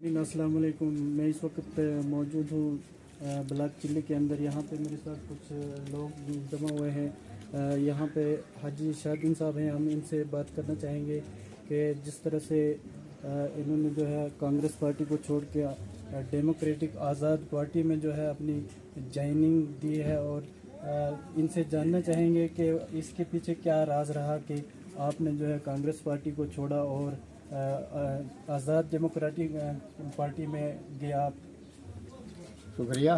अस्सलाम वालेकुम। मैं इस वक्त मौजूद हूँ ब्लॉक चिल्ली के अंदर। यहाँ पे मेरे साथ कुछ लोग जमा हुए हैं। यहाँ पे हाजी शाहदीन साहब हैं। हम इनसे बात करना चाहेंगे कि जिस तरह से इन्होंने जो है कांग्रेस पार्टी को छोड़ के डेमोक्रेटिक आज़ाद पार्टी में जो है अपनी ज्वाइनिंग दी है, और इनसे जानना चाहेंगे कि इसके पीछे क्या राज रहा कि आपने जो है कांग्रेस पार्टी को छोड़ा और आज़ाद डेमोक्रेटिक पार्टी में गया आप। शुक्रिया।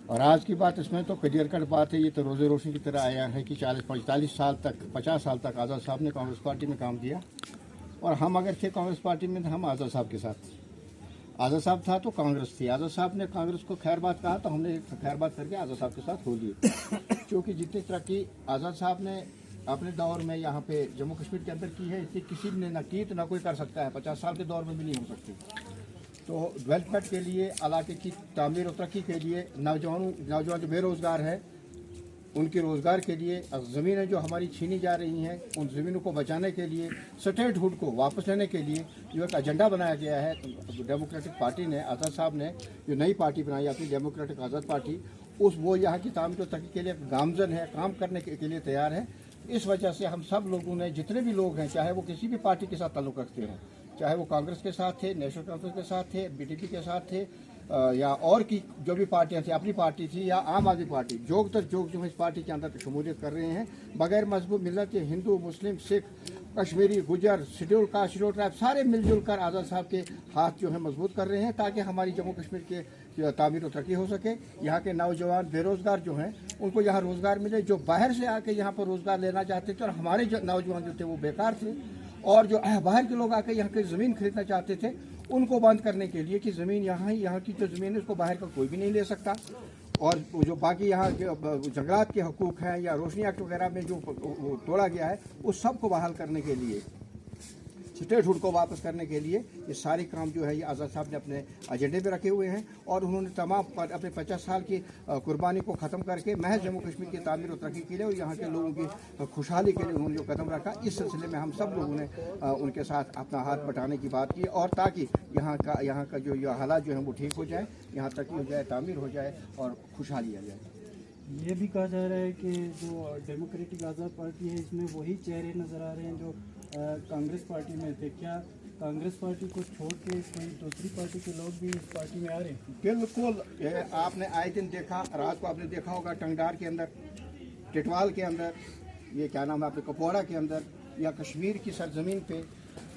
और आज की बात इसमें तो क्लियर कट बात है, ये तो रोज़े रोशनी की तरह आया है कि 40-45 साल तक 50 साल तक आज़ाद साहब ने कांग्रेस पार्टी में काम किया, और हम अगर थे कांग्रेस पार्टी में तो हम आज़ाद साहब के साथ थे। आज़ाद साहब था तो कांग्रेस थी। आज़ाद साहब ने कांग्रेस को खैर बात कहा तो हमने खैर बात करके आज़ाद साहब के साथ हो लिए, क्योंकि जितनी तरक्की आज़ाद साहब ने अपने दौर में यहाँ पे जम्मू कश्मीर के अंदर की है, इतनी किसी ने न की तो न कोई कर सकता है। 50 साल के दौर में भी नहीं हो सकती। तो डेवलपमेंट के लिए, इलाके की तामीर और तरक्की के लिए, नौजवान जो बेरोज़गार है उनके रोज़गार के लिए, ज़मीनें जो हमारी छीनी जा रही हैं उन ज़मीनों को बचाने के लिए, स्टेटहुड को वापस लेने के लिए जो एक एजेंडा बनाया गया है। तो डेमोक्रेटिक पार्टी ने, आज़ाद साहब ने जो नई पार्टी बनाई अपनी डेमोक्रेटिक आज़ाद पार्टी, वो यहाँ की तामीर और तरक्की के लिए गामजन है, काम करने के लिए तैयार है। इस वजह से हम सब लोगों ने, जितने भी लोग हैं, चाहे वो किसी भी पार्टी के साथ ताल्लुक़ रखते हों, चाहे वो कांग्रेस के साथ थे, नेशनल कॉन्फ्रेंस के साथ थे, बीटीपी के साथ थे, या और की जो भी पार्टियां थी, अपनी पार्टी थी या आम आदमी पार्टी, जोग तर जोग जो है इस पार्टी के अंदर शमूलियत कर रहे हैं। बगैर मजबूत मिलत के हिंदू, मुस्लिम, सिख, कश्मीरी, गुजर, शेड्यूल कास्ट, शेड्यूल ट्राइब सारे मिलजुल कर आज़ाद साहब के हाथ जो है मजबूत कर रहे हैं, ताकि हमारी जम्मू कश्मीर के तामीर और तरक्की हो सके। यहाँ के नौजवान बेरोज़गार जो हैं उनको यहाँ रोज़गार मिले, जो बाहर से आके यहाँ पर रोज़गार लेना चाहते थे और हमारे नौजवान जो थे वो बेकार थे, और जो बाहर के लोग आके यहाँ की ज़मीन खरीदना चाहते थे उनको बंद करने के लिए कि ज़मीन यहाँ की जो ज़मीन है उसको बाहर का कोई भी नहीं ले सकता, और जो बाकी यहाँ के जंगलात के हकूक़ हैं या रोशनी एक्ट वगैरह में जो तोड़ा गया है उस सब को बहाल करने के लिए, स्टेटहुड को वापस करने के लिए ये सारे काम जो है ये आज़ाद साहब ने अपने एजेंडे पे रखे हुए हैं। और उन्होंने तमाम अपने 50 साल की कुर्बानी को ख़त्म करके महज जम्मू कश्मीर की तामीर और तरक्की के लिए और यहाँ के लोगों की खुशहाली के लिए उन्होंने जो कदम रखा, इस सिलसिले में हम सब लोगों ने उनके साथ अपना हाथ बटाने की बात की, और ताकि यहाँ का जो ये हालात जो है वो ठीक हो जाए, यहाँ तरक्की हो जाए, तामीर हो जाए और खुशहाली आ जाए। ये भी कहा जा रहा है कि जो डेमोक्रेटिक आज़ाद पार्टी है इसमें वही चेहरे नज़र आ रहे हैं जो कांग्रेस पार्टी में थे। क्या कांग्रेस पार्टी को छोड़ के कोई दूसरी पार्टी के लोग भी इस पार्टी में आ रहे हैं? बिल्कुल। आपने आए दिन देखा, रात को आपने देखा होगा टंगडार के अंदर, टिटवाल के अंदर, ये क्या नाम है आपके कपवाड़ा के अंदर, या कश्मीर की सरजमीन पे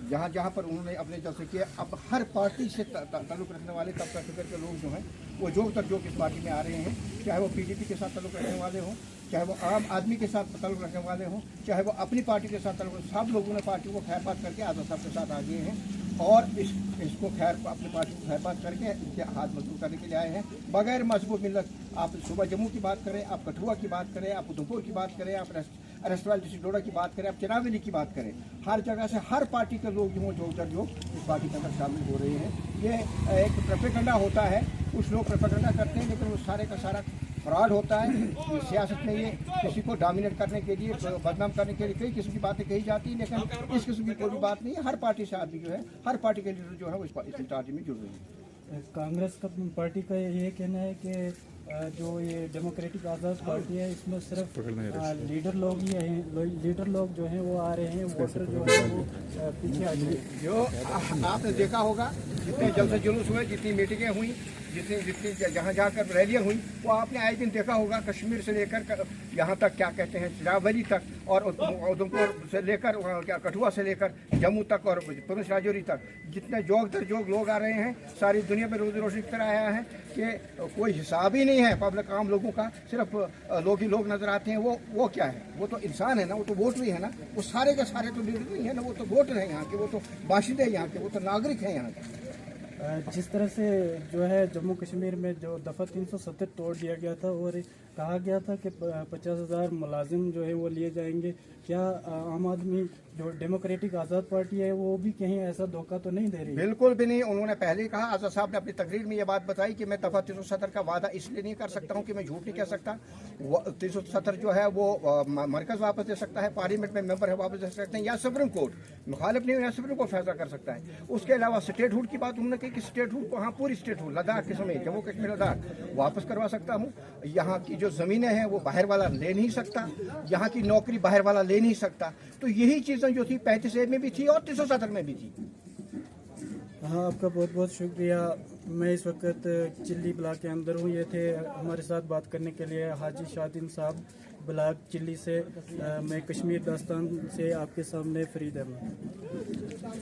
जहाँ पर उन्होंने अपने जलसे किए। अब हर पार्टी से ताल्लुक़ रखने वाले तबका फिक्र के लोग जो हैं वो जोग तक जोग इस पार्टी में आ रहे हैं, चाहे वो पीडीपी के साथ ताल्लुक़ रखने वाले हों, चाहे वो आम आदमी के साथ ताल्लुक़ रखने वाले हों, चाहे वो अपनी पार्टी के साथ ताल्लुक़, सब लोगों ने पार्टी को खैर बात करके आज़ाद साहब के साथ आ गए हैं, और इसको अपनी पार्टी को खैर बात करके इनके हाथ मजबूत करने के लिए आए हैं। बगैर मजबूत मिलत, आप सुबह जम्मू की बात करें, आप कठुआ की बात करें, आप उधमपुर की बात करें, आप रसवाल डिस्ट्रिक्ट डोडा की बात करें, आप चिनावली की बात करें, हर जगह से हर पार्टी के लोग जो जोग दर जोग इस पार्टी के अंदर शामिल हो रहे हैं। ये एक प्रोपेगेंडा होता है, कुछ लोग प्रोपेगेंडा करते हैं, लेकिन वो सारे का सारा फ्रॉड होता है। सियासत में ये किसी को डोमिनेट करने के लिए, बदनाम करने के लिए कई किस्म की बातें कही जाती हैं, लेकिन इस किस्म की कोई भी बात नहीं है। हर पार्टी से आदमी जो है, हर पार्टी के लीडर जो है वो इस पार्टी में जुड़ रहे हैं। कांग्रेस का पार्टी का ये कहना है कि जो ये डेमोक्रेटिक आज़ाद पार्टी है इसमें सिर्फ लीडर लोग ही हैं, लीडर लोग जो हैं वो आ रहे हैं, वोटर जो है वो पीछे आ गए। जो आपने देखा होगा जितने जलसे जुलूस हुए, जितनी मीटिंगें हुई, जितनी जहाँ कर रैलियाँ हुई, वो आपने आए दिन देखा होगा। कश्मीर से लेकर यहाँ तक, क्या कहते हैं, चिनावली तक, और उधमपुर से लेकर क्या कठुआ से लेकर जम्मू तक और पुंछ राजौरी तक, जितने जोग दर जोग लोग आ रहे हैं, सारी दुनिया में रोज़ रोशनी की तरह आया है कि कोई हिसाब ही नहीं है पब्लिक आम लोगों का, सिर्फ लोग ही लोग नजर आते हैं। वो क्या है, वो तो इंसान है ना, वो तो वोटर ही है ना, वो सारे के सारे तो लीडर नहीं है ना, वो तो वोटर है यहाँ के, वो तो बाशिंदे यहाँ के, वो तो नागरिक हैं यहाँ के। जिस तरह से जो है जम्मू कश्मीर में जो दफ़ा 370 तोड़ दिया गया था और कहा गया था कि 50,000 मुलाजिम जो है वो लिए जाएंगे। क्या आम आदमी जो डेमोक्रेटिक आज़ाद पार्टी है वो भी कहीं ऐसा धोखा तो नहीं दे रही है? बिल्कुल भी नहीं। उन्होंने पहले ही कहा, आज़ाद साहब ने अपनी तकरीर में ये बात बताई कि मैं दफा 370 का वादा इसलिए नहीं कर सकता हूँ कि मैं झूठ नहीं कह सकता। 370 जो है वो मरकज वापस दे सकता है, पार्लियामेंट में मेंबर है वापस दे सकते हैं, या सुप्रीम कोर्ट मुखालिफ नहीं, या सुप्रीम कोर्ट फैसला कर सकता है। उसके अलावा स्टेट हुड की बात उन्होंने की कि स्टेट हुड को, हाँ पूरी स्टेट हुड लद्दाख के समय जम्मू कश्मीर लद्दाख वापस करवा सकता हूँ। यहाँ की जो ज़मीनें हैं वो बाहर वाला ले नहीं सकता, यहाँ की नौकरी बाहर वाला ले नहीं सकता। तो यही चीज़ें जो थी 35A में भी थी और 370 में भी थी। हाँ, आपका बहुत बहुत शुक्रिया। मैं इस वक्त चिल्ली ब्लॉक के अंदर हूँ। ये थे हमारे साथ बात करने के लिए हाजी शाहदीन साहब, ब्लॉक चिल्ली से। मैं कश्मीर दास्तान से आपके सामने फरीद अहमद।